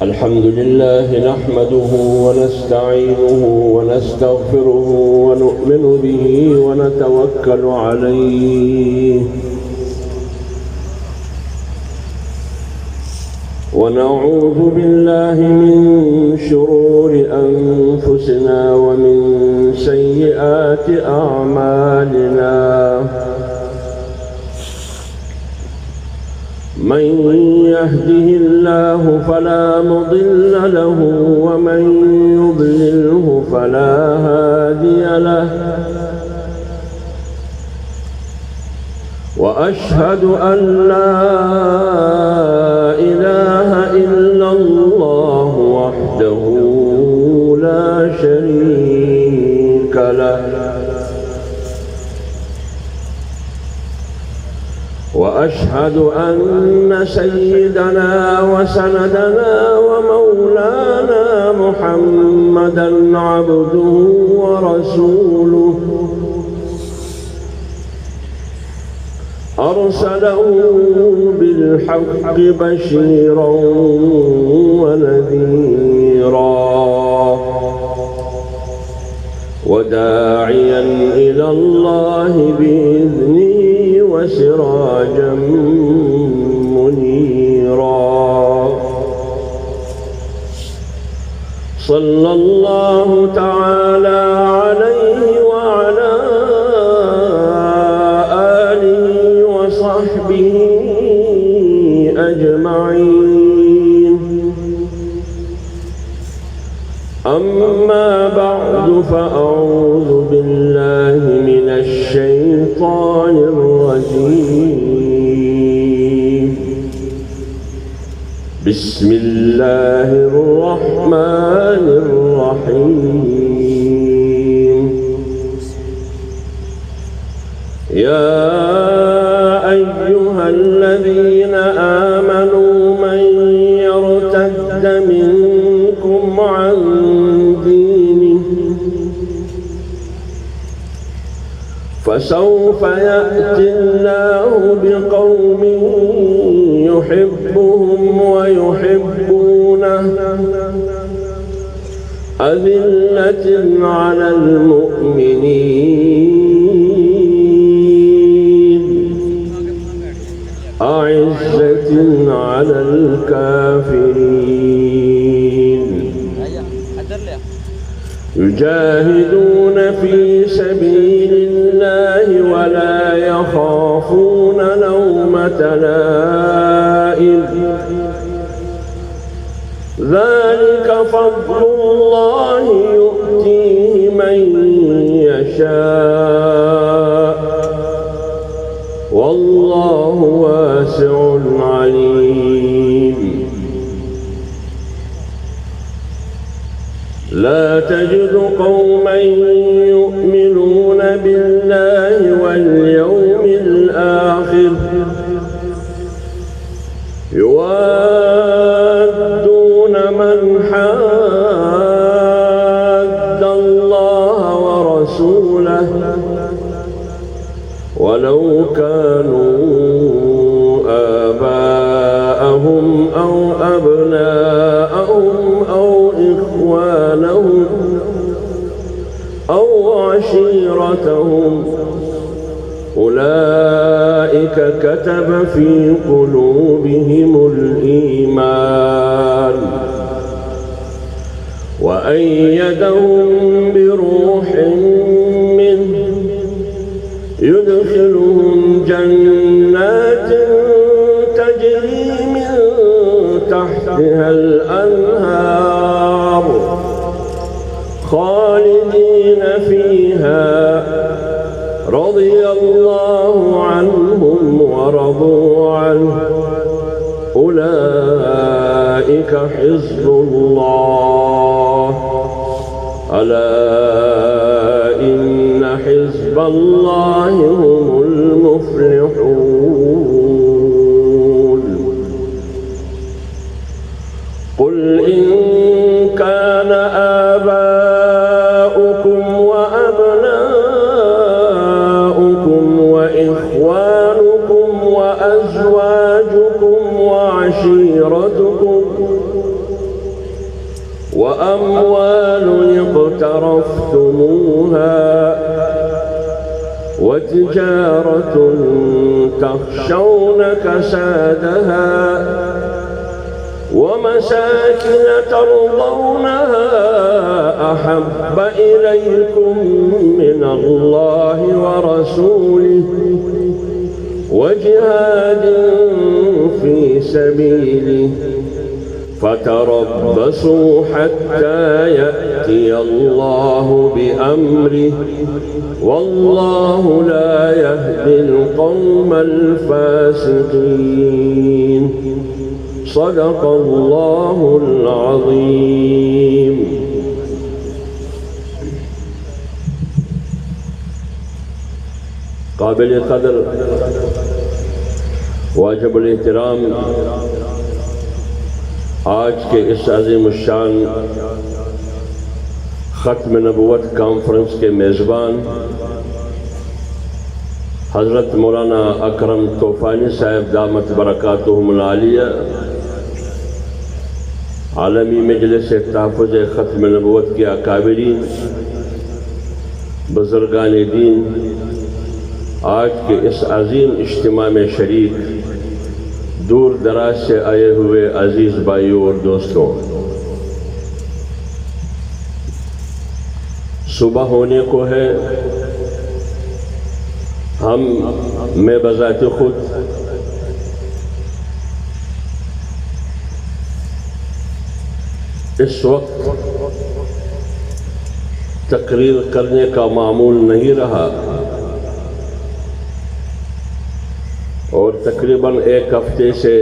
الحمد لله نحمده ونستعينه ونستغفره ونؤمن به ونتوكل عليه ونعوذ بالله من شرور أنفسنا ومن سيئات أعمالنا من يهده الله فلا مضل له ومن يضلله فلا هادي له وأشهد أن لا إله إلا الله وحده لا شريك له وأشهد أن سيدنا وسندنا ومولانا محمدًا عبده ورسوله أرسله بالحق بشيرا ونذيرا وداعيا إلى الله بإذنه وسراجا منيرا صلى الله تعالى عليه وعلى آله وصحبه أجمعين أما بعد فأعوذ بالله من الشيطان الرجيم بسم الله الرحمن الرحيم يا أيها الذين آمنوا من يرتد منكم عن دينه فسوف يأتي الله بقوم يحبهم ويحبونه أذلة على المؤمنين أعزة على الكافرين يجاهدون في سبيل الله ولا يخافون لومة لائم ذلك فضل الله يؤتيه من يشاء والله واسع عليم لا تجد قوما يؤمنون بالله واليوم الآخر يوادون من حاد الله ورسوله ولو كانوا آباءهم أو أبناءهم أو إخوانهم أو عشيرتهم أولئك كتب في قلوبهم الإيمان وأيدهم بروح منه يدخلهم جنات تجري من تحتها الأنهار خالدين فيها رضي الله عنهم ورضوا عنه أولئك حزب الله ألا إن حزب الله هم المفلحون قل إن كان آباؤكم وأبناؤكم وإخوانكم وإخوانكم وأزواجكم وعشيرتكم وأموال اقترفتموها وتجارة تخشون كسادها ومساكن ترضونها أحب إليكم من الله ورسوله وجهاد في سبيله فتربصوا حتى يأتي الله بأمره ثم لا تظنون غير الله وأموال اقترفتموها وتجارة تخشون كسادها ومساكن ترضونها أحب إليكم من الله ورسوله وجهاد في سبيله فتربصوا حتى يأتي الله بأمره والله لا يهدي القوم الفاسقين صدق الله العظيم. قابل قدر واجب الاحترام آج کے اس عظیم الشان ختم نبوت کانفرنس کے میزبان حضرت مولانا اکرم طوفانی صاحب دامت برکاتہم العالیہ، عالمی مجلس تحفظ ختم نبوت کے اکابرین، بزرگان دین، آج کے اس عظیم اجتماع میں شریک دور دراز سے آئے ہوئے عزیز بھائیوں اور دوستوں، صبح ہونے کو ہے. میں بذات خود اس وقت تقریر کرنے کا معمول نہیں رہا اور تقریباً ایک ہفتے سے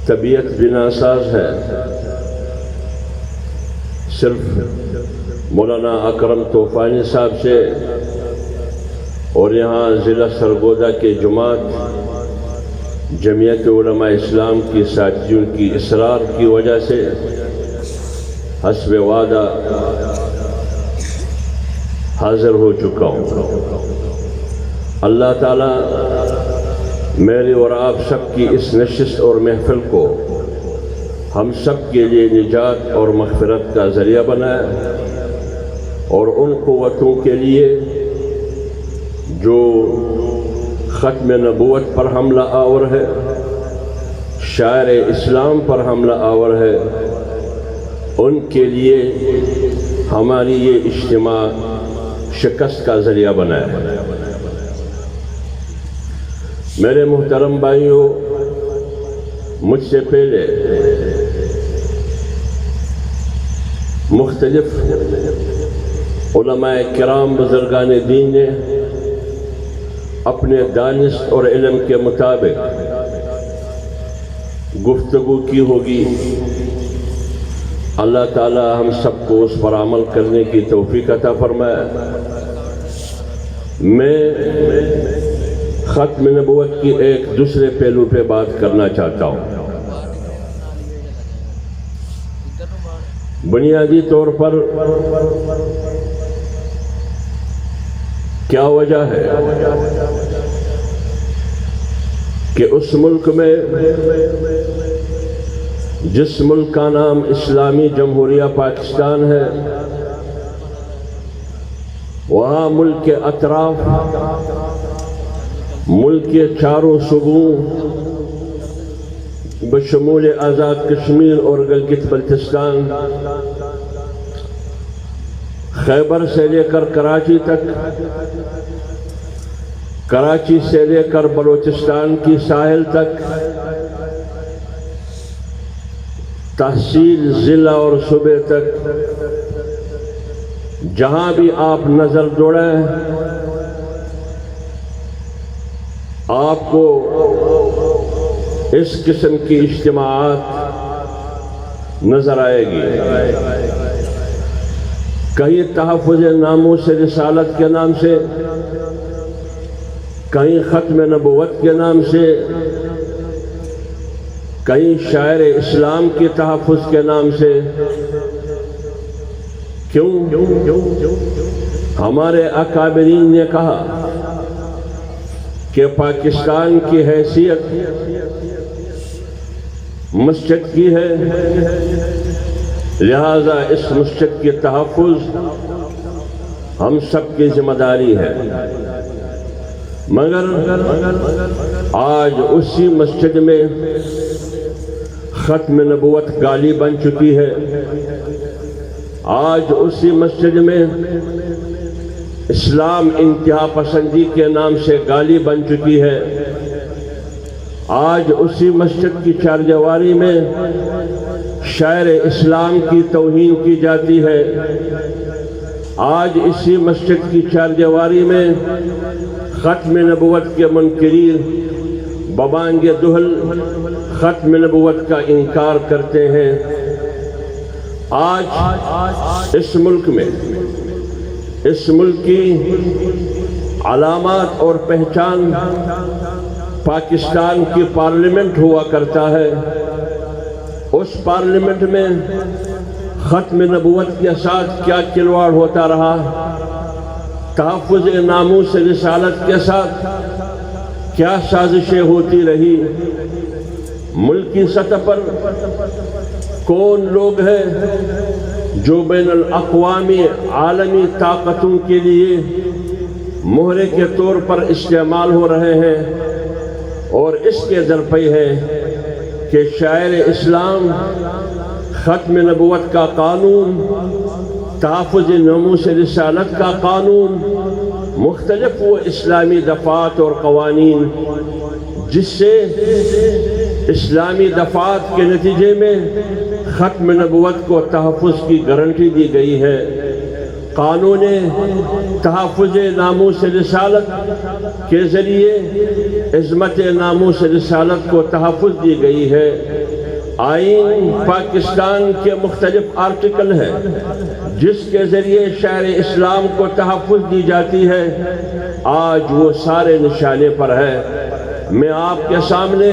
طبیعت بھی ناساز ہے. صرف مولانا اکرم طوفانی صاحب سے اور یہاں ضلع سرگودا کے جماعت جمعیت علماء اسلام کی ساتھیوں کی اصرار کی وجہ سے حسب وعدہ حاضر ہو چکا ہوں. اللہ تعالیٰ میرے اور آپ سب کی اس نشست اور محفل کو ہم سب کے لیے نجات اور مغفرت کا ذریعہ بنائے اور ان قوتوں کے لیے جو ختم نبوت پر حملہ آور ہے، شاعر اسلام پر حملہ آور ہے، ان کے لیے ہماری یہ اجتماع شکست کا ذریعہ بنائے. میرے محترم بھائیوں، مجھ سے پہلے مختلف علماء کرام بزرگان دین نے اپنے دانست اور علم کے مطابق گفتگو کی ہوگی. اللہ تعالی ہم سب کو اس پر عمل کرنے کی توفیق عطا فرمائے. میں ختم نبوت کی ایک دوسرے پہلو پہ بات کرنا چاہتا ہوں. بنیادی طور پر کیا وجہ ہے کہ اس ملک میں جس ملک کا نام اسلامی جمہوریہ پاکستان ہے، وہاں ملک کے اطراف، ملک کے چاروں صوبوں بشمول آزاد کشمیر اور گلگت بلتستان، خیبر سے لے کر کراچی تک، کراچی سے لے کر بلوچستان کی ساحل تک، تحصیل، ضلع اور صوبے تک، جہاں بھی آپ نظر دوڑیں آپ کو اس قسم کی اجتماعات نظر آئے گی. کہیں تحفظ ناموس رسالت کے نام سے، کہیں ختم نبوت کے نام سے، کہیں شاعر اسلام کے تحفظ کے نام سے. کیوں؟ ہمارے اکابرین نے کہا کہ پاکستان کی حیثیت مسجد کی ہے، لہذا اس مسجد کی تحفظ ہم سب کی ذمہ داری ہے، مگر آج اسی مسجد میں ختم نبوت گالی بن چکی ہے، آج اسی مسجد میں اسلام انتہا پسندی کے نام سے گالی بن چکی ہے، آج اسی مسجد کی چاردیواری میں شاعر اسلام کی توہین کی جاتی ہے، آج اسی مسجد کی چاردیواری میں ختم نبوت کے منکرین ببانگ دہل ختم نبوت کا انکار کرتے ہیں۔ آج اس ملک میں اس ملک کی علامات اور پہچان پاکستان کی پارلیمنٹ ہوا کرتا ہے، اس پارلیمنٹ میں ختم نبوت کے ساتھ کیا کھلواڑ ہوتا رہا، تحفظ ناموس رسالت کے ساتھ کیا سازشیں ہوتی رہی، ملکی سطح پر کون لوگ ہیں جو بین الاقوامی عالمی طاقتوں کے لیے مہرے کے طور پر استعمال ہو رہے ہیں، اور اس کے درپے ہے کہ شاعر اسلام ختم نبوت کا قانون، تحفظ ناموس رسالت کا قانون، مختلف وہ اسلامی دفعات اور قوانین جس سے اسلامی دفعات کے نتیجے میں ختم نبوت کو تحفظ کی گارنٹی دی گئی ہے، قانون تحفظ ناموس رسالت کے ذریعے عظمت ناموس رسالت کو تحفظ دی گئی ہے، آئین پاکستان کے مختلف آرٹیکل ہیں جس کے ذریعے شاعر اسلام کو تحفظ دی جاتی ہے، آج وہ سارے نشانے پر ہے۔ میں آپ کے سامنے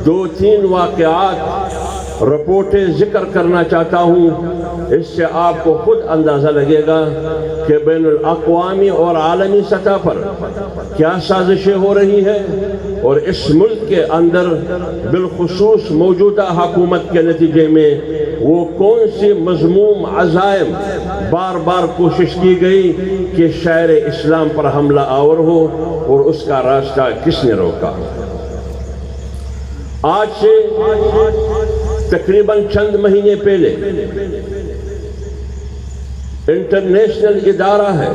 2-3 واقعات رپورٹیں ذکر کرنا چاہتا ہوں، اس سے آپ کو خود اندازہ لگے گا کہ بین الاقوامی اور عالمی سطح پر کیا سازشیں ہو رہی ہیں، اور اس ملک کے اندر بالخصوص موجودہ حکومت کے نتیجے میں وہ کون سی مذموم عزائم بار بار کوشش کی گئی کہ شاعر اسلام پر حملہ آور ہو، اور اس کا راستہ کس نے روکا۔ آج سے تقریباً چند مہینے پہلے انٹرنیشنل ادارہ ہے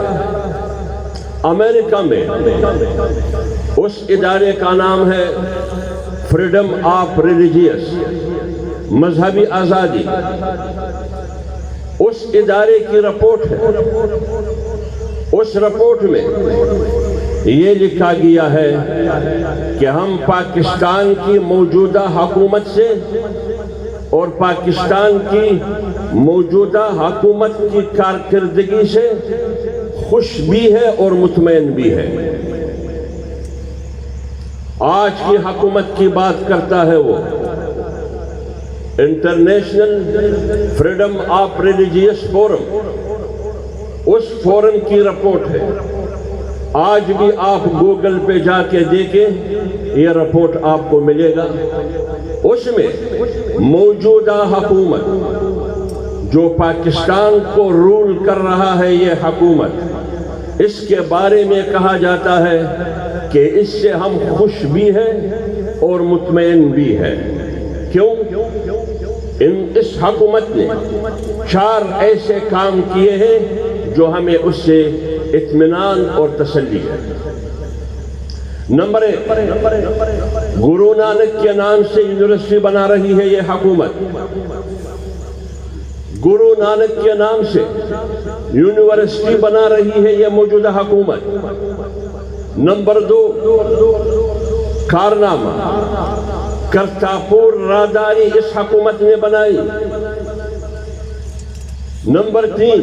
امریکہ میں، اس ادارے کا نام ہے فریڈم آف ریلیجیس، مذہبی آزادی، اس ادارے کی رپورٹ ہے، اس رپورٹ میں یہ لکھا گیا ہے کہ ہم پاکستان کی موجودہ حکومت سے اور پاکستان کی موجودہ حکومت کی کارکردگی سے خوش بھی ہے اور مطمئن بھی ہے۔ آج کی حکومت کی بات کرتا ہے وہ international freedom of religious forum, اس فورم کی رپورٹ ہے، آج بھی آپ گوگل پہ جا کے دیکھیں، یہ رپورٹ آپ کو ملے گا۔ اس میں موجودہ حکومت جو پاکستان کو رول کر رہا ہے، یہ حکومت، اس کے بارے میں کہا جاتا ہے کہ اس سے ہم خوش بھی ہیں اور مطمئن بھی ہیں۔ کیوں؟ اس حکومت نے 4 ایسے کام کیے ہیں جو ہمیں اس سے اطمینان اور تسلی ہے۔ نمبر 1، گرو نانک کے نام سے یونیورسٹی بنا رہی ہے یہ حکومت، گرو نانک کے نام سے یونیورسٹی بنا رہی ہے یہ موجودہ حکومت۔ نمبر 2، کارنامہ کرتاپور راہداری اس حکومت نے بنائی۔ نمبر 3،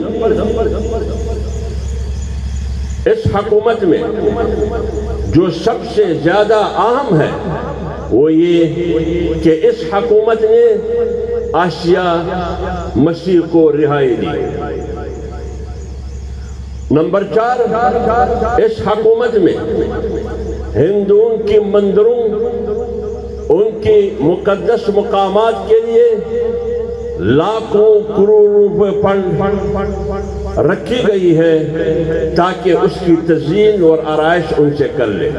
اس حکومت میں جو سب سے زیادہ اہم ہے وہ یہ کہ اس حکومت نے آسیہ مسیح کو رہائی دی۔ نمبر 4، اس حکومت میں ہندوؤں کی مندروں، ان کی مقدس مقامات کے لیے لاکھوں کروڑ روپے فنڈ رکھی گئی ہے تاکہ اس کی تزئین اور آرائش ان سے کر لے۔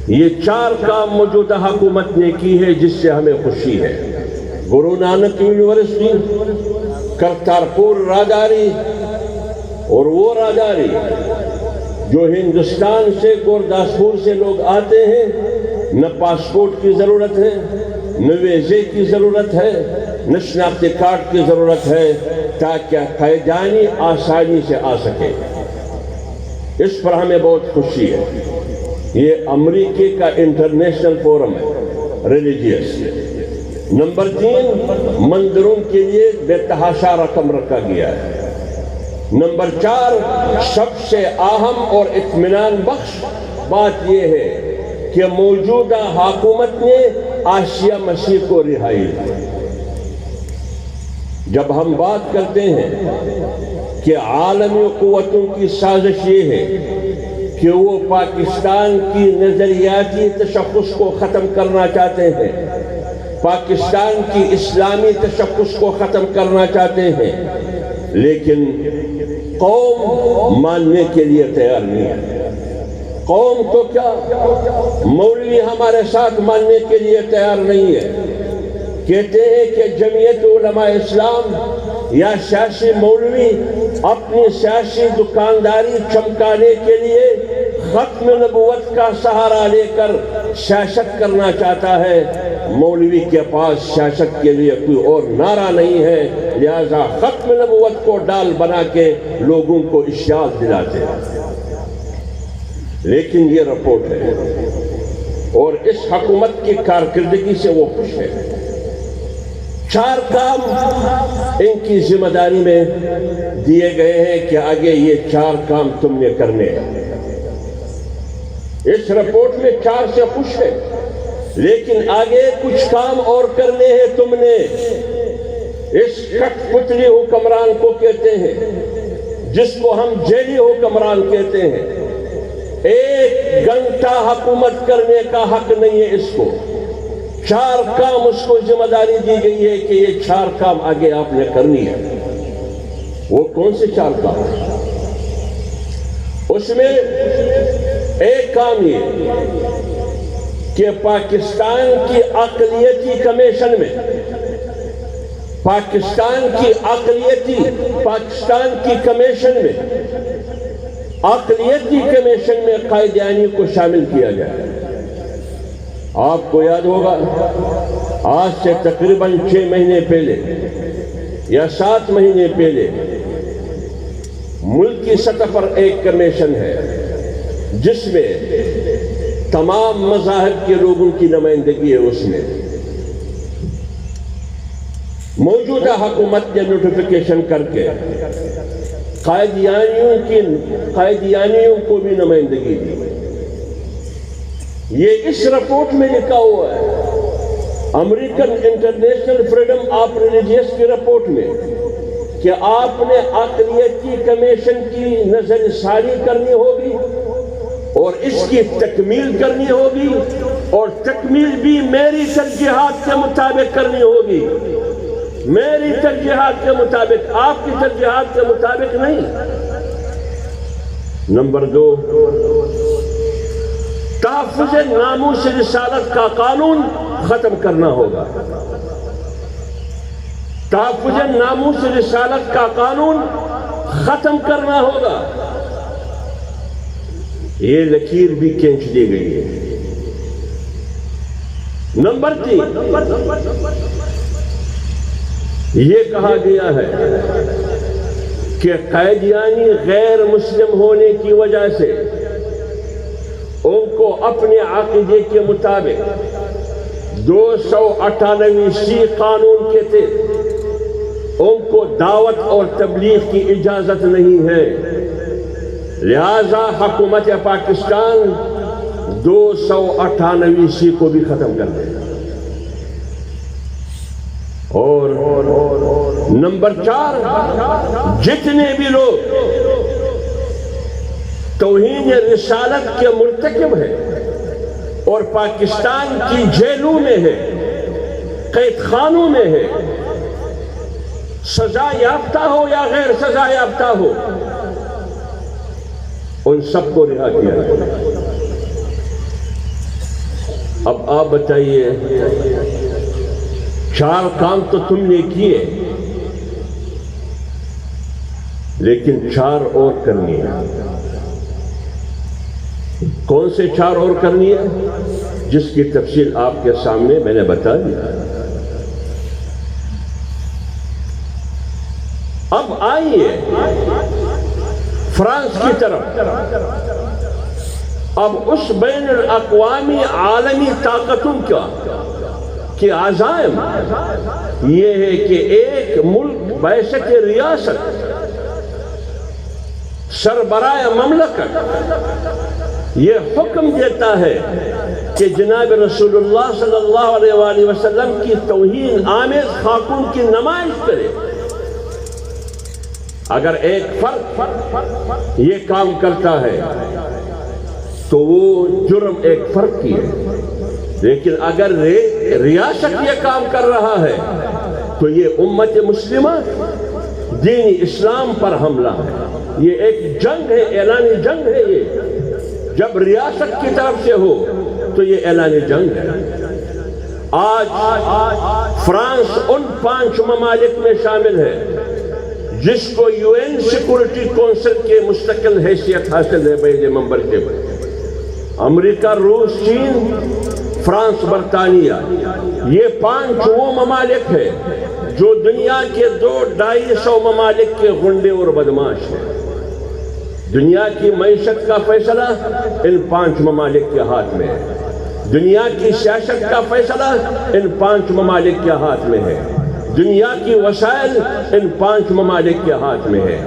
یہ 4 کام موجودہ حکومت نے کی ہے جس سے ہمیں خوشی ہے۔ گرو نانک یونیورسٹی، کرتارپور راہداری، اور وہ راہداری جو ہندوستان سے گورداسپور سے لوگ آتے ہیں، نہ پاسپورٹ کی ضرورت ہے، نہ ویزے کی ضرورت ہے، نہ شناختی کارڈ کی ضرورت ہے، تاکہ قیدیانی آسانی سے آ سکے۔ اس پر ہمیں بہت خوشی ہے۔ یہ امریکہ کا انٹرنیشنل فورم ہے ریلیجیس۔ نمبر 3، مندروں کے لیے بے تحاشا رقم رکھا گیا ہے۔ نمبر 4، سب سے اہم اور اطمینان بخش بات یہ ہے کہ موجودہ حکومت نے عائشہ مسیح کو رہائی دی۔ جب ہم بات کرتے ہیں کہ عالمی قوتوں کی سازش یہ ہے کہ وہ پاکستان کی نظریاتی تشخص کو ختم کرنا چاہتے ہیں، پاکستان کی اسلامی تشخص کو ختم کرنا چاہتے ہیں، لیکن قوم ماننے کے لیے تیار نہیں ہے۔ قوم تو کیا، مولوی ہمارے ساتھ ماننے کے لیے تیار نہیں ہے۔ کہتے ہیں کہ جمعیت علماء اسلام یا سیاسی مولوی اپنی سیاسی دکانداری چمکانے کے لیے ختم نبوت کا سہارا لے کر سیاست کرنا چاہتا ہے۔ مولوی کے پاس سیاست کے لیے کوئی اور نعرہ نہیں ہے، لہذا ختم نبوت کو ڈال بنا کے لوگوں کو اشتعال دلاتے ہیں۔ لیکن یہ رپورٹ ہے اور اس حکومت کی کارکردگی سے وہ خوش ہے۔ 4 کام ان کی ذمہ داری میں دیے گئے ہیں کہ آگے یہ 4 کام تم نے کرنے ہیں۔ اس رپورٹ میں 4 سے خوش ہے، لیکن آگے کچھ کام اور کرنے ہیں تم نے۔ اس کٹ پتلی حکمران کو کہتے ہیں، جس کو ہم جیلی حکمران کہتے ہیں، 1 گھنٹہ حکومت کرنے کا حق نہیں ہے اس کو۔ 4 کام اس کو ذمہ داری دی گئی ہے کہ یہ 4 کام آگے آپ نے کرنی ہے۔ وہ کون سے 4 کام ہیں؟ اس میں ایک کام یہ کہ پاکستان کی اقلیتی کمیشن میں، پاکستان کی کمیشن میں، اقلیتی کمیشن میں قائدیانی کو شامل کیا جائے۔ آپ کو یاد ہوگا آج سے تقریباً 6 مہینے پہلے یا 7 مہینے پہلے ملک کی سطح پر ایک کمیشن ہے جس میں تمام مذاہب کے لوگوں کی نمائندگی ہے۔ اس میں موجودہ حکومت نے نوٹیفیکیشن کر کے قائدیانیوں کو بھی نمائندگی دی۔ یہ اس رپورٹ میں لکھا ہوا ہے، American international freedom of religious کی رپورٹ میں، کہ آپ نے اقلیتی کمیشن کی نظر ثانی کرنی ہوگی اور اس کی تکمیل کرنی ہوگی، اور تکمیل بھی میری ترجیحات کے مطابق کرنی ہوگی۔ میری ترجیحات کے مطابق، آپ کی ترجیحات کے مطابق نہیں۔ نمبر 2، تحفظ ناموس رسالت کا قانون ختم کرنا ہوگا۔ تحفظ ناموس رسالت کا قانون ختم کرنا ہوگا۔ یہ لکیر بھی کھینچ دی گئی ہے۔ نمبر 3، یہ کہا گیا ہے کہ قائدیانی غیر مسلم ہونے کی وجہ سے ان کو اپنے عقیدے کے مطابق 298C قانون کے تحت ان کو دعوت اور تبلیغ کی اجازت نہیں ہے، لہذا حکومت پاکستان 298C کو بھی ختم کر دے۔ اور نمبر 4، جتنے بھی لوگ توہین رسالت کے مرتکب ہیں اور پاکستان کی جیلوں میں ہے، قید خانوں میں ہے، سزا یافتہ ہو یا غیر سزا یافتہ ہو، ان سب کو رہا کیا گیا۔ اب آپ بتائیے، 4 کام تو تم نے کیے، لیکن 4 اور کرنی ہے۔ کون سے 4 اور کرنی ہے؟ جس کی تفصیل آپ کے سامنے میں نے بتا دیا۔ اب آئیے فرانس کی طرف۔ اب اس بین الاقوامی عالمی طاقتوں کے عزائم یہ ہے کہ ایک ملک بحیثیت ریاست، سربراہ مملکت یہ حکم دیتا ہے کہ جناب رسول اللہ صلی اللہ علیہ وآلہ وسلم کی توہین آمیز خاکوں کی نمائش کرے۔ اگر ایک فرد یہ کام کرتا ہے تو وہ جرم ایک فرد کی ہے، لیکن اگر ریاست یہ کام کر رہا ہے تو یہ امت مسلمہ دین اسلام پر حملہ ہے۔ یہ ایک جنگ ہے، اعلانی جنگ ہے۔ یہ جب ریاست کی طرف سے ہو تو یہ اعلانی جنگ ہے۔ آج فرانس ان 5 ممالک میں شامل ہے جس کو UN سیکورٹی کونسل کے مستقل حیثیت حاصل ہے بین ممبرشپ۔ امریکہ، روس، چین، فرانس، برطانیہ، یہ 5 وہ ممالک ہیں جو دنیا کے 200-250 ممالک کے غنڈے اور بدماش ہیں۔ دنیا کی معیشت کا فیصلہ ان 5 ممالک کے ہاتھ میں ہے۔ دنیا کی سیاست کا فیصلہ ان 5 ممالک کے ہاتھ میں ہے۔ دنیا کی وسائل ان 5 ممالک کے ہاتھ میں ہے۔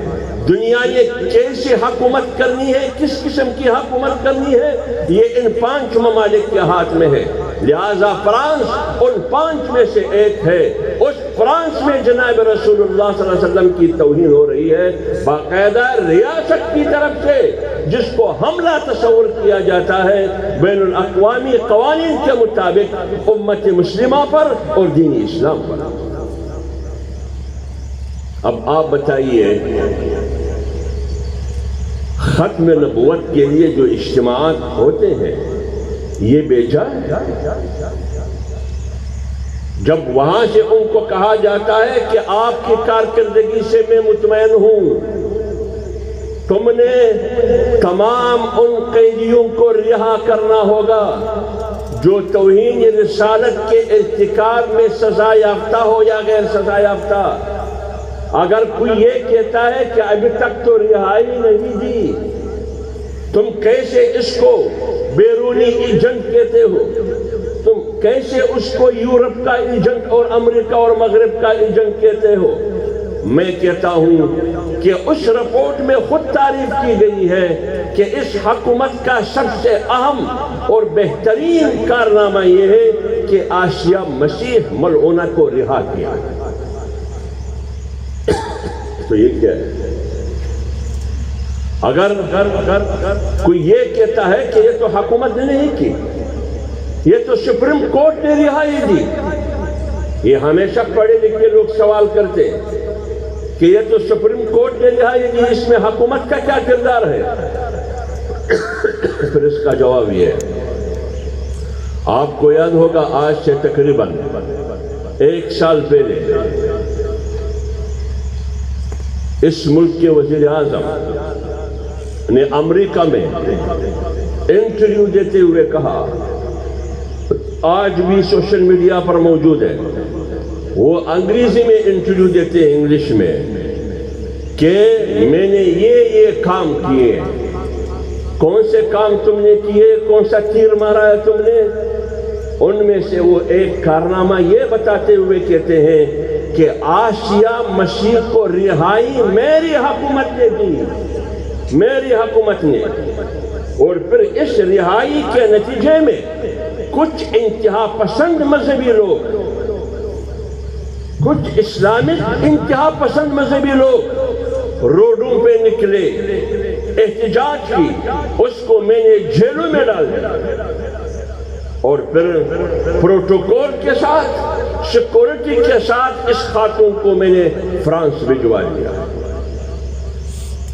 دنیا نے کیسی حکومت کرنی ہے، کس قسم کی حکومت کرنی ہے، یہ ان 5 ممالک کے ہاتھ میں ہے۔ لہذا فرانس ان 5 میں سے ایک ہے۔ اس فرانس میں جناب رسول اللہ صلی اللہ علیہ وسلم کی توہین ہو رہی ہے باقاعدہ ریاست کی طرف سے، جس کو حملہ تصور کیا جاتا ہے بین الاقوامی قوانین کے مطابق امت مسلمہ پر اور دین اسلام پر۔ اب آپ بتائیے، ختم نبوت کے لیے جو اجتماعات ہوتے ہیں یہ بے جا ہے؟ جب وہاں سے ان کو کہا جاتا ہے کہ آپ کی کارکردگی سے میں مطمئن ہوں، تم نے تمام ان قیدیوں کو رہا کرنا ہوگا جو توہین رسالت کے ارتکاب میں سزا یافتہ ہو یا غیر سزا یافتہ۔ اگر کوئی یہ کہتا ہے کہ ابھی تک تو رہائی نہیں دی، تم کیسے اس کو بیرونی ایجنٹ کہتے ہو؟ تم کیسے اس کو یورپ کا ایجنٹ اور امریکہ اور مغرب کا ایجنٹ کہتے ہو؟ میں کہتا ہوں کہ اس رپورٹ میں خود تعریف کی گئی ہے کہ اس حکومت کا سب سے اہم اور بہترین کارنامہ یہ ہے کہ آسیہ مسیح ملعونہ کو رہا کیا۔ تو یہ کیا ہے؟ اگر کوئی یہ کہتا ہے کہ یہ تو حکومت نے نہیں کی، یہ تو سپریم کورٹ نے رہائی دی، یہ ہمیشہ پڑھے لکھے لوگ سوال کرتے کہ یہ تو سپریم کورٹ نے رہائی دی، اس میں حکومت کا کیا کردار ہے؟ پھر اس کا جواب یہ ہے، آپ کو یاد ہوگا آج سے تقریباً 1 سال پہلے اس ملک کے وزیر اعظم نے امریکہ میں انٹرویو دیتے ہوئے کہا، آج بھی سوشل میڈیا پر موجود ہے، وہ انگریزی میں انٹرویو دیتے ہیں انگلش میں، کہ میں نے یہ کام کیے۔ کون سے کام تم نے کیے؟ کون سا تیر مارا ہے تم نے؟ ان میں سے وہ ایک کارنامہ یہ بتاتے ہوئے کہتے ہیں کہ آسیہ مسیح کو رہائی میری حکومت نے دی، میری حکومت نے۔ اور پھر اس رہائی کے نتیجے میں کچھ انتہا پسند مذہبی لوگ، کچھ اسلامک انتہا پسند مذہبی لوگ روڈوں پہ نکلے، احتجاج کی، اس کو میں نے جیلوں میں ڈال دیا۔ اور پھر پروٹوکول کے ساتھ سیکورٹی کے ساتھ اس خاتون کو میں نے فرانس بھجوا دیا.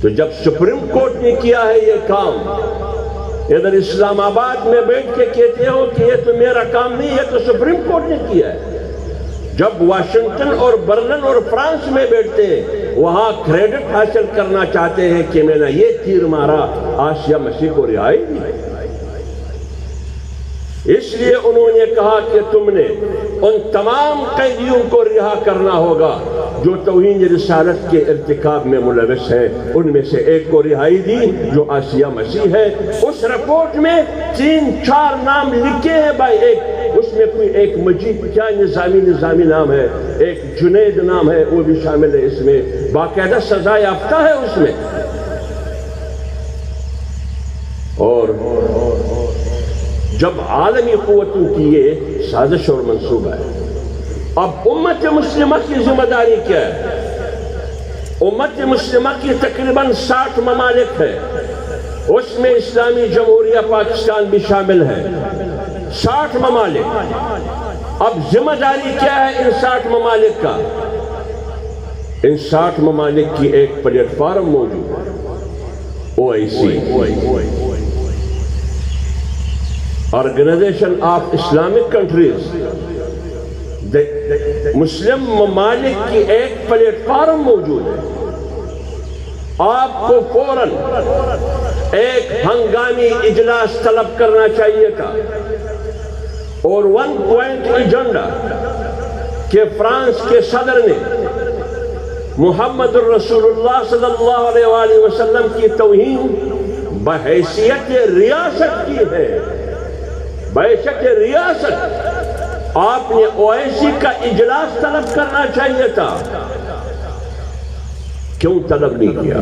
تو جب سپریم کورٹ نے کیا ہے یہ کام، ادھر اسلام آباد میں بیٹھ کے کہتے ہو کہ یہ تو میرا کام نہیں ہے، تو سپریم کورٹ نے کیا ہے. جب واشنگٹن اور برلن اور فرانس میں بیٹھتے ہیں، وہاں کریڈٹ حاصل کرنا چاہتے ہیں کہ میں نے یہ تیر مارا، آسیہ مسیح کو رہائی دی. اس لیے انہوں نے کہا کہ تم نے ان تمام قیدیوں کو رہا کرنا ہوگا جو توہین رسالت کے ارتکاب میں ملوث ہے. ان میں سے ایک کو رہائی دی جو آسیہ مسیح ہے. اس رپورٹ میں 3-4 نام لکھے ہیں بھائی. اس میں کوئی ایک مجید کیا نظامی نام ہے، ایک جنید نام ہے، وہ بھی شامل ہے. اس میں باقاعدہ سزا یافتہ ہے اس میں. اور جب عالمی قوتوں کی یہ سازش اور منصوبہ ہے، اب امت مسلمہ کی ذمہ داری کیا ہے؟ امت مسلمہ کی تقریباً 60 ممالک ہے، اس میں اسلامی جمہوریہ پاکستان بھی شامل ہے. 60 ممالک. اب ذمہ داری کیا ہے ان 60 ممالک کا؟ ان 60 ممالک کی ایک پلیٹ فارم موجود ہے، OIC، organisation of Islamic countries. مسلم ممالک کی ایک پلیٹ فارم موجود ہے. آپ کو فوراً ایک ہنگامی اجلاس طلب کرنا چاہیے تھا اور 1 پوائنٹ ایجنڈا کہ فرانس کے صدر نے محمد الرسول اللہ صلی اللہ علیہ وآلہ وسلم کی توہین بحیثیت ریاست کی ہے. بحیثیت ریاست آپ نے OIC کا اجلاس طلب کرنا چاہیے تھا. کیوں طلب نہیں کیا؟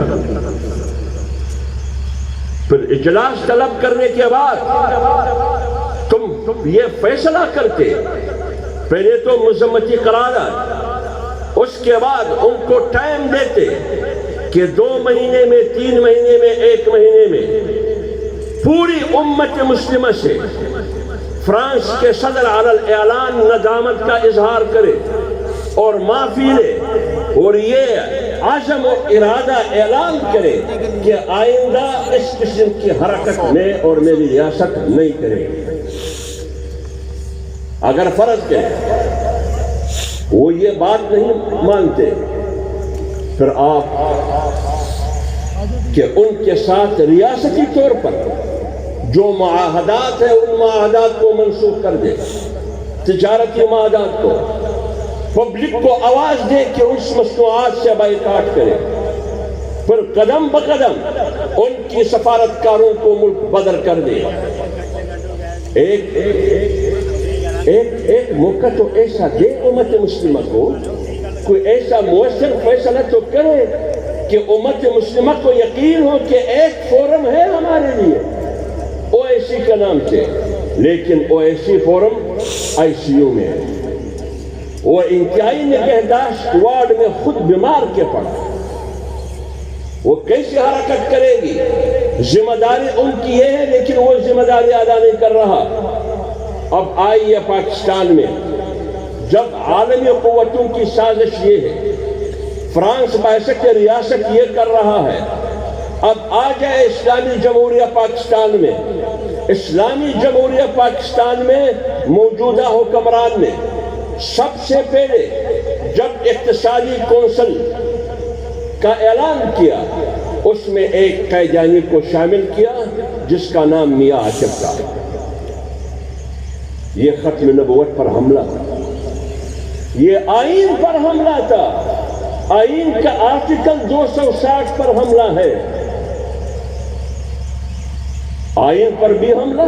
پھر اجلاس طلب کرنے کے بعد تم یہ فیصلہ کرتے، پہلے تو مذمتی قرارداد، اس کے بعد ان کو ٹائم دیتے کہ 2 مہینے میں، 3 مہینے میں، 1 مہینے میں پوری امت مسلمہ سے فرانس کے صدر علی الاعلان ندامت کا اظہار کرے اور معافی لے اور یہ عزم و ارادہ اعلان کرے کہ آئندہ اس قسم کی حرکت میں اور میری ریاست نہیں کرے گی. اگر فرض کرے وہ یہ بات نہیں مانتے، پھر آپ کہ ان کے ساتھ ریاستی طور پر جو معاہدات ہیں ان معاہدات کو منسوخ کر دے، تجارتی معاہدات کو، پبلک کو آواز دے کہ اس مصنوعات سے بائیکاٹ کرے. پھر قدم بقدم ان کی سفارتکاروں کو ملک بدر کر دے. ایک موقع تو ایسا دے امت مسلمہ کو، کوئی ایسا مؤثر فیصلہ تو کرے کہ امت مسلمہ کو یقین ہو کہ ایک فورم ہے ہمارے لیے OIC کا نام سے. لیکن OIC فورم ICU میں ہے. وہ انتہائی نگہداشت وارڈ میں خود بیمار کے پڑا. وہ کیسے حرکت کرے گی؟ ذمہ داری ان کی یہ ہے لیکن وہ ذمہ داری ادا نہیں کر رہا. اب آئی ہے پاکستان میں، جب عالمی قوتوں کی سازش یہ ہے، فرانس بحیثیت ریاست یہ کر رہا ہے، اب آ جائے اسلامی جمہوریہ پاکستان میں. اسلامی جمہوریہ پاکستان میں موجودہ حکمران نے سب سے پہلے جب اقتصادی کونسل کا اعلان کیا، اس میں ایک قیدیانی کو شامل کیا جس کا نام میاں عاصف تھا. یہ ختم نبوت پر حملہ تھا، یہ آئین پر حملہ تھا. آئین کا آرٹیکل 260 پر حملہ ہے. آئین پر بھی حملہ،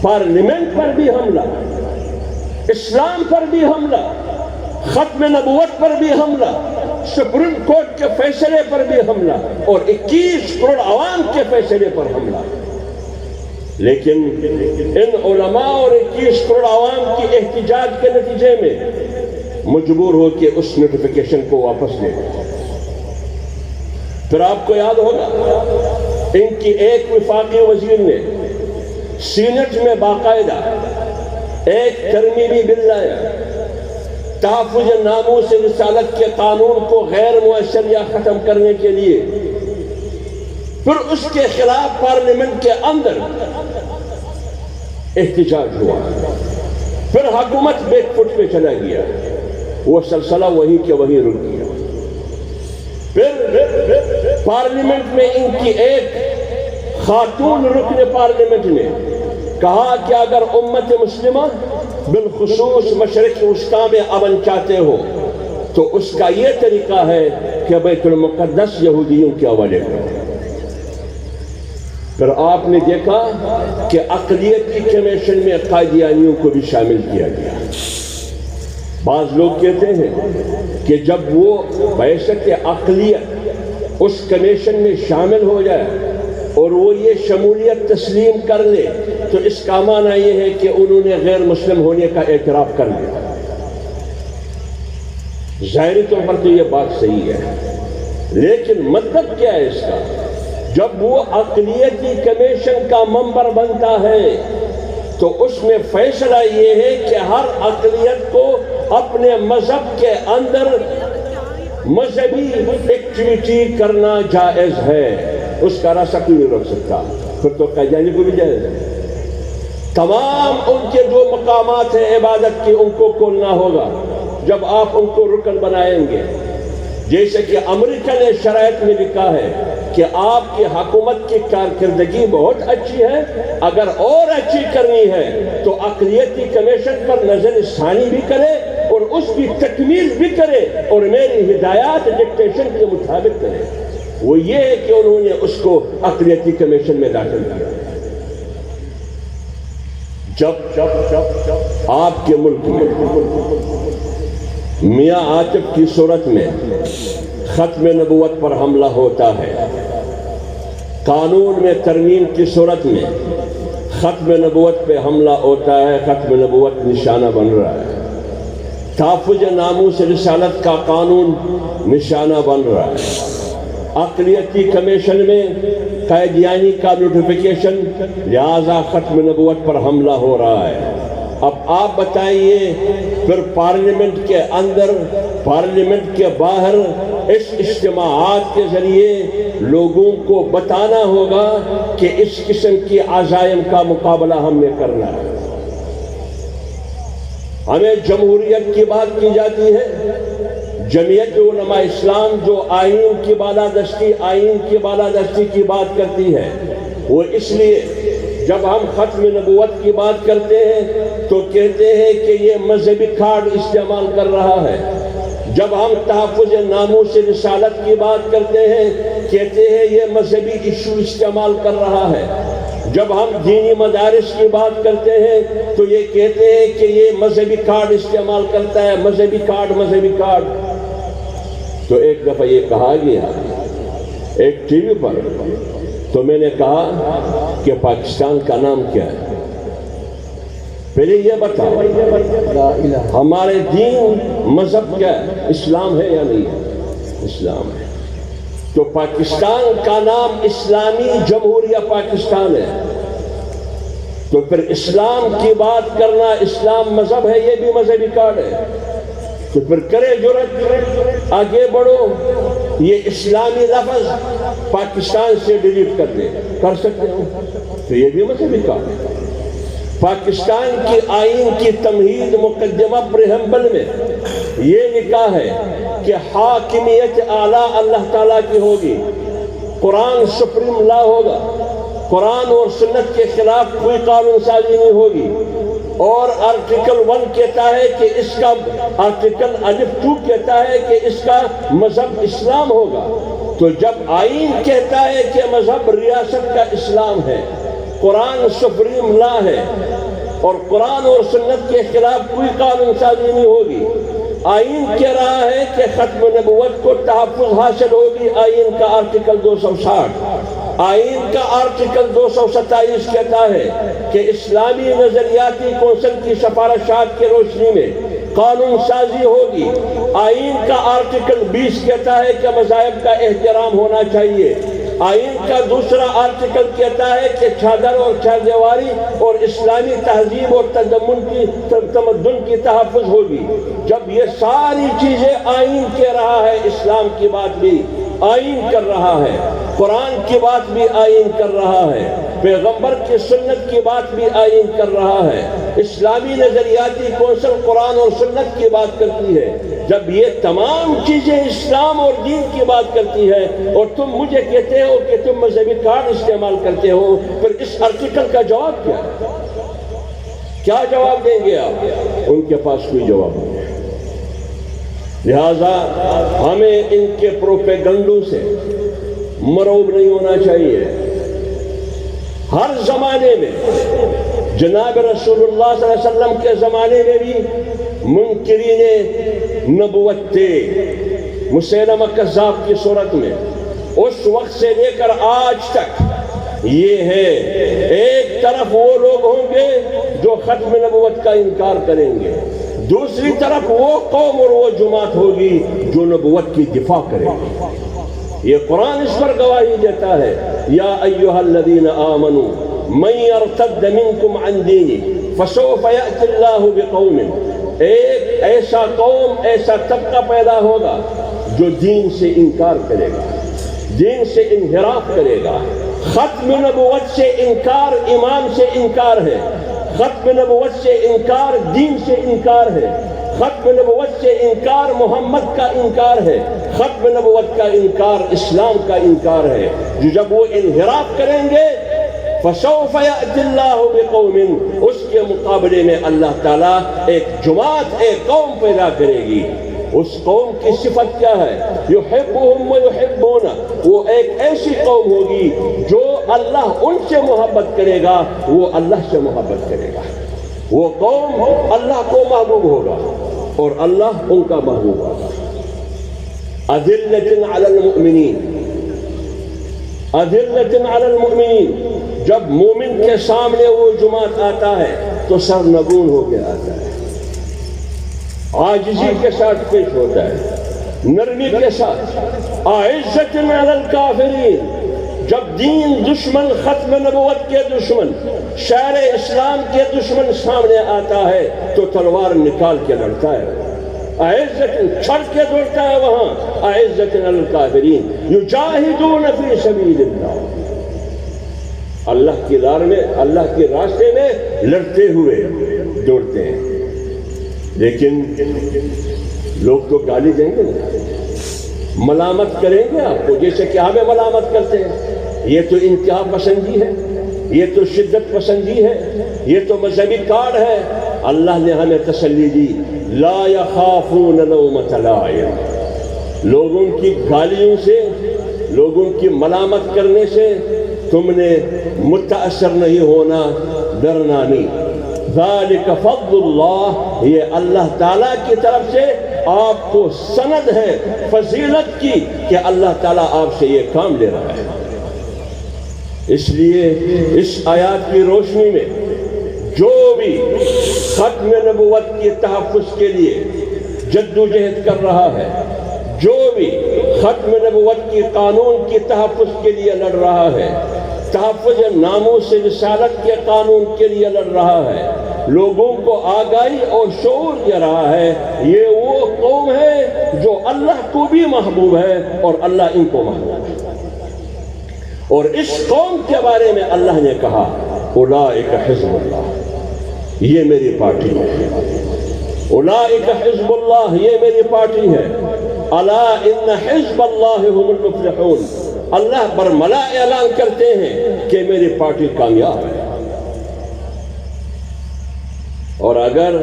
پارلیمنٹ پر بھی حملہ، اسلام پر بھی حملہ، ختم نبوت پر بھی حملہ، سپریم کورٹ کے فیصلے پر بھی حملہ اور 21 کروڑ عوام کے فیصلے پر حملہ. لیکن ان علماء اور 21 کروڑ عوام کی احتجاج کے نتیجے میں مجبور ہو کہ اس نوٹیفیکیشن کو واپس لے. پھر آپ کو یاد ہوگا ان کی ایک وفاقی وزیر نے سینٹ میں باقاعدہ ایک ترمیمی بل لایا تحفظ ناموس رسالت کے قانون کو غیر مؤثر یا ختم کرنے کے لیے. پھر اس کے خلاف پارلیمنٹ کے اندر احتجاج ہوا. پھر حکومت بیک فٹ پہ چلا گیا. وہ سلسلہ وہیں کے وہیں رک گیا. پھر پارلیمنٹ میں ان کی ایک خاتون رکن پارلیمنٹ نے کہا کہ اگر امت مسلمہ بالخصوص مشرق وسطیٰ میں امن چاہتے ہو تو اس کا یہ طریقہ ہے کہ بیت المقدس یہودیوں کے حوالے کرو. پھر آپ نے دیکھا کہ اقلیتی کمیشن میں قادیانیوں کو بھی شامل کیا گیا. بعض لوگ کہتے ہیں کہ جب وہ بحیثیت اقلیت اس کمیشن میں شامل ہو جائے اور وہ یہ شمولیت تسلیم کر لے تو اس کا معنی یہ ہے کہ انہوں نے غیر مسلم ہونے کا اعتراف کر لیا. ظاہری طور پر تو یہ بات صحیح ہے، لیکن مطلب کیا ہے اس کا؟ جب وہ اقلیتی کمیشن کا ممبر بنتا ہے تو اس میں فیصلہ یہ ہے کہ ہر اقلیت کو اپنے مذہب کے اندر مذہبی ایکٹیویٹی کرنا جائز ہے. اس کا راستہ کوئی نہیں روک سکتا. پھر تو قادیانی کو بھی جائز ہے. تمام ان کے جو مقامات ہیں عبادت کی ان کو کھولنا ہوگا جب آپ ان کو رکن بنائیں گے. جیسے کہ امریکہ نے شرائط میں لکھا ہے کہ آپ کی حکومت کی کارکردگی بہت اچھی ہے، اگر اور اچھی کرنی ہے تو اقلیتی کمیشن پر نظر ثانی بھی کرے اور اس کی تکمیل بھی کرے اور میری ہدایات ڈکٹیشن کے مطابق کرے. وہ یہ ہے کہ انہوں نے اس کو اقلیتی کمیشن میں داخل کیا. جب آپ کے ملک میں میاں عاطف کی صورت میں ختم نبوت پر حملہ ہوتا ہے، قانون میں ترمیم کی صورت میں ختم نبوت پہ حملہ ہوتا ہے، ختم نبوت نشانہ بن رہا ہے، تحفظ ناموس رسالت کا قانون نشانہ بن رہا ہے، اقلیتی کمیشن میں قادیانی کا نوٹیفیکیشن، لہذا ختم نبوت پر حملہ ہو رہا ہے. اب آپ بتائیے پھر پارلیمنٹ کے اندر پارلیمنٹ کے باہر اس اجتماعات کے ذریعے لوگوں کو بتانا ہوگا کہ اس قسم کی عزائم کا مقابلہ ہم نے کرنا ہے. ہمیں جمہوریت کی بات کی جاتی ہے. جمعیت علماء اسلام جو آئین کی بالادستی کی بات کرتی ہے وہ اس لیے جب ہم ختم نبوت کی بات کرتے ہیں تو کہتے ہیں کہ یہ مذہبی کارڈ استعمال کر رہا ہے. جب ہم تحفظ ناموس رسالت کی بات کرتے ہیں کہتے ہیں یہ مذہبی ایشو استعمال کر رہا ہے. جب ہم دینی مدارس کی بات کرتے ہیں تو یہ کہتے ہیں کہ یہ مذہبی کارڈ استعمال کرتا ہے، مذہبی کارڈ. تو ایک دفعہ یہ کہا گیا ایک ٹی وی پر، تو میں نے کہا کہ پاکستان کا نام کیا ہے؟ پہلے یہ بتاؤ ہمارے دین مذہب کیا ہے؟ اسلام ہے یا نہیں ہے؟ اسلام ہے. تو پاکستان کا نام اسلامی جمہوریہ پاکستان ہے. تو پھر اسلام کی بات کرنا، اسلام مذہب ہے، یہ بھی مذہبی کارڈ ہے. تو پھر کرے جرات آگے بڑھو، یہ اسلامی لفظ پاکستان سے ڈیلیٹ کر سکتے ہو. تو یہ بھی مذہبی کارڈ ہے. پاکستان کی آئین کی تمہید مقدمہ پریمبل میں یہ لکھا ہے کہ حاکمیت اعلیٰ اللہ تعالیٰ کی ہوگی، قرآن سپریم لا ہوگا، قرآن اور سنت کے خلاف کوئی قانون سازی نہیں ہوگی. اور آرٹیکل 1 کہتا ہے کہ اس کا، آرٹیکل الف 2 کہتا ہے کہ اس کا مذہب اسلام ہوگا. تو جب آئین کہتا ہے کہ مذہب ریاست کا اسلام ہے، قرآن سپریم لا ہے اور قرآن اور سنت کے خلاف کوئی قانون سازی نہیں ہوگی، آئین کہہ رہا ہے کہ ختم نبوت کو تحفظ حاصل ہوگی. آئین کا آرٹیکل 260، آئین کا آرٹیکل 227 کہتا ہے کہ اسلامی نظریاتی کونسل کی سفارشات کی روشنی میں قانون سازی ہوگی. آئین کا آرٹیکل 20 کہتا ہے کہ مذاہب کا احترام ہونا چاہیے. آئین کا دوسرا آرٹیکل کہتا ہے کہ چادر اور چاردیواری اور اسلامی تہذیب اور تمدن کی تحفظ ہوگی۔ جب یہ ساری چیزیں آئین کہہ رہا ہے، اسلام کی بات بھی آئین کر رہا ہے، قرآن کی بات بھی آئین کر رہا ہے، پیغمبر کی سنت کی بات بھی آئین کر رہا ہے، اسلامی نظریاتی کونسل قرآن اور سنت کی بات کرتی ہے۔ جب یہ تمام چیزیں اسلام اور دین کی بات کرتی ہے اور تم مجھے کہتے ہو کہ تم مذہبی کارڈ استعمال کرتے ہو، پھر اس آرٹیکل کا جواب کیا ہے؟ کیا جواب دیں گے آپ؟ ان کے پاس کوئی جواب نہیں ہے۔ لہذا ہمیں ان کے پروپیگنڈوں سے مرعوب نہیں ہونا چاہیے۔ ہر زمانے میں جناب رسول اللہ صلی اللہ علیہ وسلم کے زمانے میں بھی منکرین نبوت تھے، مسیلمہ کذاب کی صورت میں۔ اس وقت سے لے کر آج تک یہ ہے، ایک طرف وہ لوگ ہوں گے جو ختم نبوت کا انکار کریں گے، دوسری طرف وہ قوم اور وہ جماعت ہوگی جو نبوت کی دفاع کرے گی۔ یہ قرآن اس پر گواہی دیتا ہے، یا ایھا الذین آمنوا من یرتد منکم عن دینہ فسوف یأتی اللہ بقوم، ایک ایسا قوم، ایسا طبقہ پیدا ہوگا جو دین سے انکار کرے گا، دین سے انحراف کرے گا۔ ختم نبوت سے انکار ایمان سے انکار ہے، ختم نبوت سے انکار دین سے انکار ہے، ختم نبوت سے انکار محمد کا انکار ہے، ختم نبوت کا انکار اسلام کا انکار ہے۔ جو جب وہ انحراف کریں گے فَسَوْفَ يَأْتِ اللَّهُ بِقَوْمٍ، اس کے مقابلے میں اللہ تعالیٰ ایک جماعت، ایک قوم پیدا کرے گی۔ اس قوم کی صفت کیا ہے؟ یحبہم ویحبون، وہ ایک ایسی قوم ہوگی جو اللہ ان سے محبت کرے گا، وہ اللہ سے محبت کرے گا۔ وہ قوم اللہ کو محبوب ہوگا اور اللہ ان کا محبوب ہوگا۔ اذلۃ علی المؤمنین، اذلۃ علی المؤمنین، جب مومن کے سامنے وہ جماعت آتا ہے تو سرنگون ہو کے آتا ہے، عاجزی کے ساتھ پیش ہوتا ہے، نرمی کے ساتھ۔ اعزۃ علی الکافرین، جب دین دشمن، ختم نبوت کے دشمن، شعر اسلام کے دشمن سامنے آتا ہے تو تلوار نکال کے لڑتا ہے، اعزت چھڑ کے دوڑتا ہے وہاں۔ اعزۃ علی الکافرین یجاہدون فی سبیل اللہ، اللہ کی راہ میں، اللہ کے راستے میں لڑتے ہوئے دوڑتے ہیں۔ لیکن لوگ تو گالی دیں گے نا، ملامت کریں گے آپ کو، جیسے کہ ہمیں ملامت کرتے ہیں، یہ تو انتہا پسندی ہے، یہ تو شدت پسندی ہے، یہ تو مذہبی کارڈ ہے۔ اللہ نے ہمیں تسلی دی، لا یخافون لومۃ لائم، لوگوں کی گالیوں سے، لوگوں کی ملامت کرنے سے تم نے متاثر نہیں ہونا، ڈرنا نہیں۔ ذالک فضل اللہ، یہ اللہ تعالیٰ کی طرف سے آپ کو سند ہے فضیلت کی کہ اللہ تعالیٰ آپ سے یہ کام لے رہا ہے۔ اس لیے اس آیات کی روشنی میں جو بھی ختم نبوت کے تحفظ کے لیے جد و جہد کر رہا ہے، جو بھی ختم نبوت کی قانون کی تحفظ کے لیے لڑ رہا ہے، تحفظ ناموس رسالت کے قانون کے لیے لڑ رہا ہے، لوگوں کو آگاہی اور شعور دے رہا ہے، یہ وہ قوم ہے جو اللہ کو بھی محبوب ہے اور اللہ ان کو محبوب ہے۔ اور اس قوم کے بارے میں اللہ نے کہا، اولئک حزب اللہ، یہ میری پارٹی ہے، اولئک حزب اللہ، یہ میری پارٹی ہے، الا ان حزب اللہ هم المفلحون، اللہ برملا اعلان کرتے ہیں کہ میری پارٹی کامیاب ہے۔ اور اگر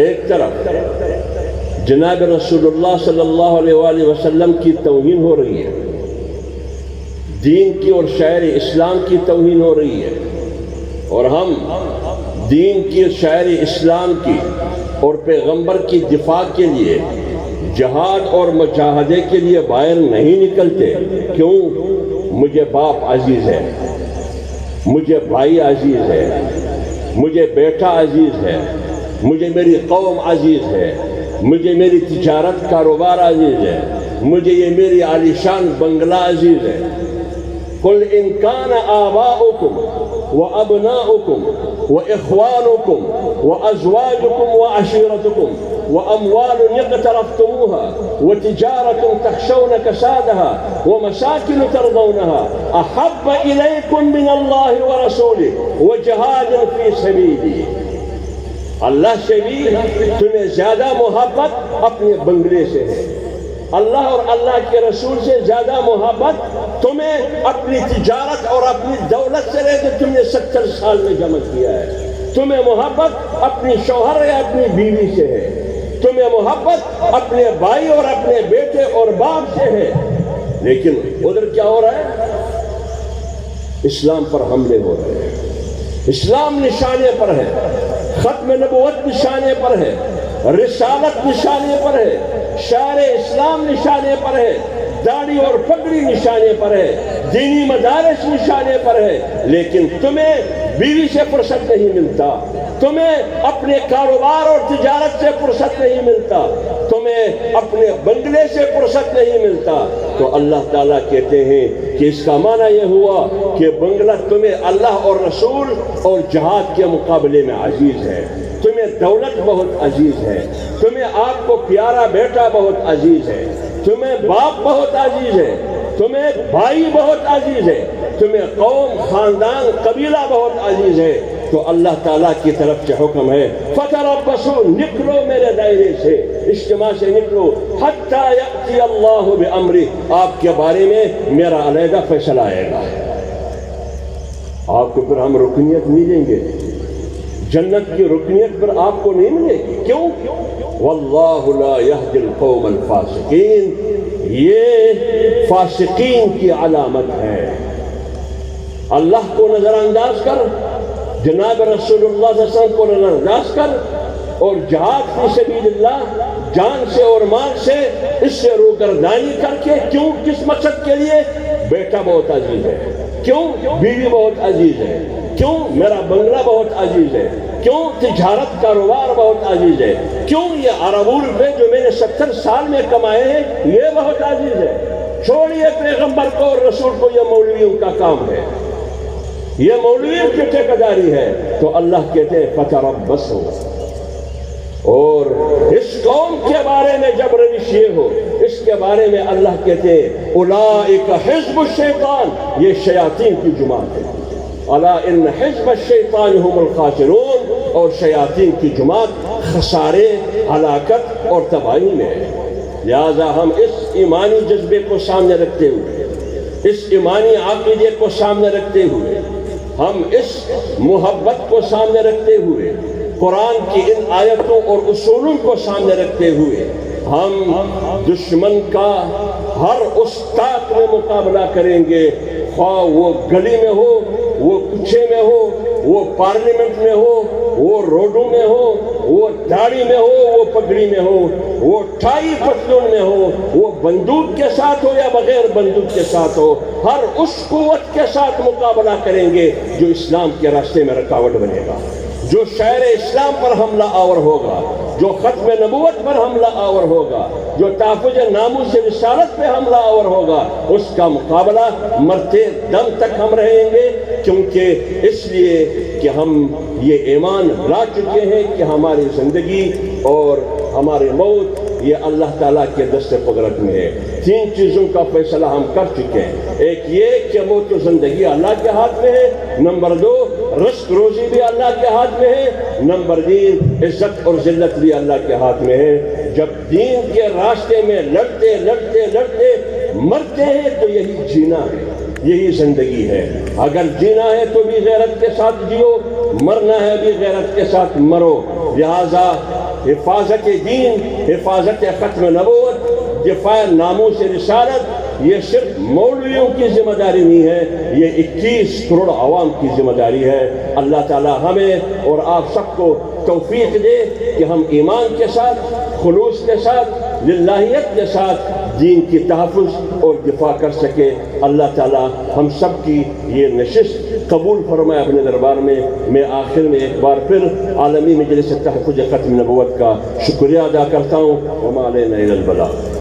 ایک طرف جناب رسول اللہ صلی اللہ علیہ وآلہ وسلم کی توہین ہو رہی ہے، دین کی اور شاعر اسلام کی توہین ہو رہی ہے، اور ہم دین کی، شاعر اسلام کی اور پیغمبر کی دفاع کے لیے جہاد اور مجاہدے کے لیے باہر نہیں نکلتے، کیوں؟ مجھے باپ عزیز ہے، مجھے بھائی عزیز ہے، مجھے بیٹا عزیز ہے، مجھے میری قوم عزیز ہے، مجھے میری تجارت کاروبار عزیز ہے، مجھے یہ میری عالیشان بنگلہ عزیز ہے. قل ان کان آباؤکم وابناؤکم واخوانکم وازواجکم وعشیرتکم واموال اقترفتموها وتجارة تخشون كسادها ومساكن ترضونها احب الیکم من اللہ ورسولہ وجہاد فی سبیلہ. اللہ سے بھی تمہیں زیادہ محبت اپنے بنگلے سے ہے. اللہ اور اللہ کے رسول سے زیادہ محبت تمہیں اپنی تجارت اور اپنی دولت سے ہے کہ تم نے 70 سال میں جمع کیا ہے. تمہیں محبت اپنی شوہر یا اپنی بیوی سے ہے. تمہیں محبت اپنے بھائی اور اپنے بیٹے اور باپ سے ہے. لیکن ادھر کیا ہو رہا ہے؟ اسلام پر حملے ہو رہے ہیں. اسلام نشانے پر ہے، ختم نبوت نشانے پر ہے، رسالت نشانے پر ہے، شعار اسلام نشانے پر ہے، داڑھی اور پگڑی نشانے پر ہے، دینی مدارس نشانے پر ہے. لیکن تمہیں بیوی سے فرصت نہیں ملتا، تمہیں اپنے کاروبار اور تجارت سے فرصت نہیں ملتا، تمہیں اپنے بنگلے سے فرصت نہیں ملتا. تو اللہ تعالیٰ کہتے ہیں کہ اس کا معنی یہ ہوا کہ بنگلہ تمہیں اللہ اور رسول اور جہاد کے مقابلے میں عزیز ہے. تمہیں دولت بہت عزیز ہے، تمہیں آپ کو پیارا بیٹا بہت عزیز ہے، تمہیں باپ بہت عزیز ہے، تمہیں بھائی بہت عزیز ہے، تمہیں قوم خاندان قبیلہ بہت عزیز ہے. تو اللہ تعالیٰ کی طرف سے حکم ہے فتربصوا، نکلو میرے دائرے سے، اجتماع سے نکلو، حتی یأتی اللہ بامرہ، آپ کے بارے میں میرا علیحدہ فیصلہ آئے گا. آپ کو پھر ہم رکنیت نہیں دیں گے، جنت کی رکنیت پر آپ کو نہیں ملے گی. کیوں؟ واللہ لا یہدی القوم الفاسقین، یہ فاسقین کی علامت ہے. اللہ کو نظر انداز کر، جناب رسول اللہ صلی اللہ علیہ وسلم کو نظر انداز کر، اور جہاد فی سبیل اللہ جان سے اور مال سے اس سے روگردانی کر کے. کیوں؟ کس مقصد کے لیے؟ بیٹا بہت عزیز ہے، کیوں؟ بیوی بہت عزیز ہے، کیوں؟ میرا بنگلہ بہت عزیز ہے، کیوں؟ تجارت کاروبار بہت عزیز ہے، کیوں؟ یہ عربوں روپے جو میں نے 70 سال میں کمائے ہیں یہ بہت عزیز ہے. چھوڑیے پیغمبر کو اور رسول کو، یہ مولویوں کا کام ہے، یہ مولویوں کی ٹھیکیداری ہے. تو اللہ کہتے ہیں فتربصوا. اور اس قوم کے بارے میں جب روش یہ ہو، اس کے بارے میں اللہ کہتے ہیں اولئک حزب الشیطان، یہ شیاطین کی جماعت ہے. الا ان حزب الشیطان هم الخاسرون، اور شیاطین کی جماعت خسارے، ہلاکت اور تباہی میں ہے. لہذا ہم اس ایمانی جذبے کو سامنے رکھتے ہوئے، اس ایمانی عقیدے کو سامنے رکھتے ہوئے، ہم اس محبت کو سامنے رکھتے ہوئے، قرآن کی ان آیتوں اور اصولوں کو سامنے رکھتے ہوئے، ہم دشمن کا ہر اس طاقت میں مقابلہ کریں گے، خواہ وہ گلی میں ہو، وہ کوچے میں ہو، وہ پارلیمنٹ میں ہو، وہ روڈوں میں ہو، وہ داڑھی میں ہو، وہ پگڑی میں ہو، وہ ٹائی پتلون میں ہو، وہ بندوق کے ساتھ ہو یا بغیر بندوق کے ساتھ ہو. ہر اس قوت کے ساتھ مقابلہ کریں گے جو اسلام کے راستے میں رکاوٹ بنے گا، جو شعائر اسلام پر حملہ آور ہوگا، جو ختم نبوت پر حملہ آور ہوگا، جو تحفظ ناموس رسالت پہ حملہ آور ہوگا. اس کا مقابلہ مرتے دم تک ہم رہیں گے. کیونکہ اس لیے کہ ہم یہ ایمان لا چکے ہیں کہ ہماری زندگی اور ہماری موت یہ اللہ تعالیٰ کے دست قدرت میں ہے. 3 چیزوں کا فیصلہ ہم کر چکے ہیں. ایک یہ کہ موت و زندگی اللہ کے ہاتھ میں ہے. نمبر 2 رزق روزی بھی اللہ کے ہاتھ میں ہے. نمبر 3 عزت اور ذلت بھی اللہ کے ہاتھ میں ہے. جب دین کے راستے میں لڑتے لڑتے لڑتے مرتے ہیں تو یہی جینا ہے، یہی زندگی ہے. اگر جینا ہے تو بھی غیرت کے ساتھ جیو، مرنا ہے بھی غیرت کے ساتھ مرو. لہذا حفاظت دین، حفاظت ختم نبوت، دفاع ناموس رسالت یہ صرف مولویوں کی ذمہ داری نہیں ہے، یہ 21 کروڑ عوام کی ذمہ داری ہے. اللہ تعالی ہمیں اور آپ سب کو توفیق دے کہ ہم ایمان کے ساتھ، خلوص کے ساتھ، للہیت کے ساتھ دین کی تحفظ اور دفاع کر سکے. اللہ تعالی ہم سب کی یہ نشست قبول فرمائے اپنے دربار میں. میں آخر میں ایک بار پھر عالمی مجلس تحفظ ختم نبوت کا شکریہ ادا کرتا ہوں. وما علینا الا البلاغ.